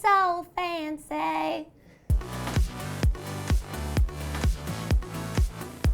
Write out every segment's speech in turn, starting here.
so fancy.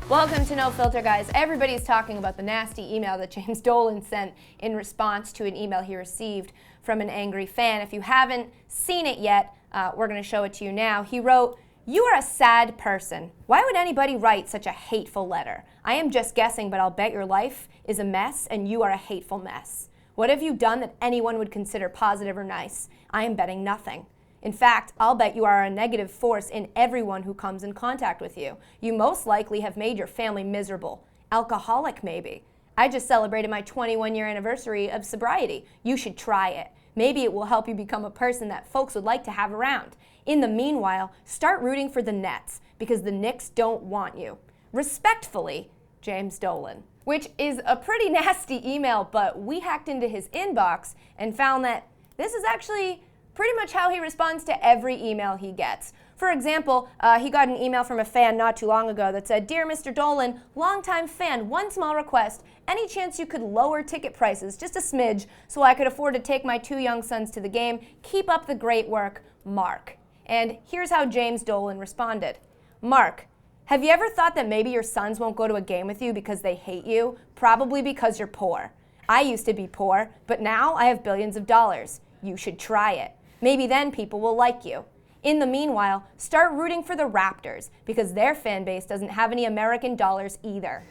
Welcome to No Filter, guys. Everybody's talking about the nasty email that James Dolan sent in response to an email he received from an angry fan. If you haven't seen it yet, we're going to show it to you now. He wrote, "You are a sad person. Why would anybody write such a hateful letter? I am just guessing, but I'll bet your life is a mess and you are a hateful mess. What have you done that anyone would consider positive or nice? I am betting nothing. In fact, I'll bet you are a negative force in everyone who comes in contact with you. You most likely have made your family miserable. Alcoholic, maybe. I just celebrated my 21-year anniversary of sobriety. You should try it. Maybe it will help you become a person that folks would like to have around. In the meanwhile, start rooting for the Nets, because the Knicks don't want you. Respectfully, James Dolan." Which is a pretty nasty email, but we hacked into his inbox and found that this is actually pretty much how he responds to every email he gets. For example, he got an email from a fan not too long ago that said, "Dear Mr. Dolan, longtime fan, one small request. Any chance you could lower ticket prices, just a smidge, so I could afford to take my 2 young sons to the game? Keep up the great work, Mark." And here's how James Dolan responded. "Mark, have you ever thought that maybe your sons won't go to a game with you because they hate you? Probably because you're poor. I used to be poor, but now I have billions of dollars. You should try it. Maybe then people will like you. In the meanwhile, start rooting for the Raptors, because their fan base doesn't have any American dollars either.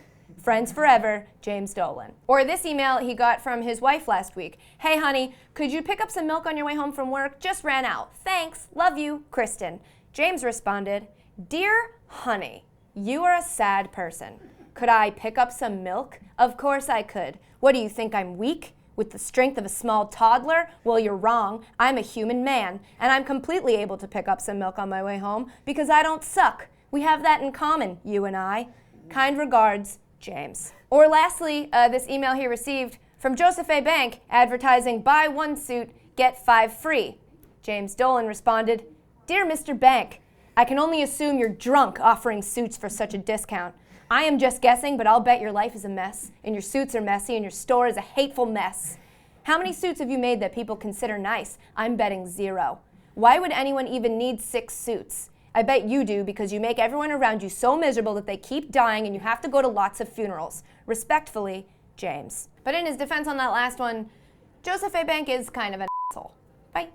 Friends forever, James Dolan." Or this email he got from his wife last week. "Hey honey, could you pick up some milk on your way home from work? Just ran out. Thanks. Love you, Kristen." James responded, "Dear honey, you are a sad person. Could I pick up some milk? Of course I could. What do you think, I'm weak? With the strength of a small toddler? Well, you're wrong. I'm a human man, and I'm completely able to pick up some milk on my way home because I don't suck. We have that in common, you and I. Kind regards, James." Or lastly, this email he received from Joseph A. Bank advertising buy 1 suit, get 5 free. James Dolan responded, "Dear Mr. Bank, I can only assume you're drunk offering suits for such a discount. I am just guessing, but I'll bet your life is a mess, and your suits are messy, and your store is a hateful mess. How many suits have you made that people consider nice? I'm betting 0. Why would anyone even need 6 suits? I bet you do, because you make everyone around you so miserable that they keep dying and you have to go to lots of funerals. Respectfully, James." But in his defense on that last one, Joseph A. Bank is kind of an asshole. Bye.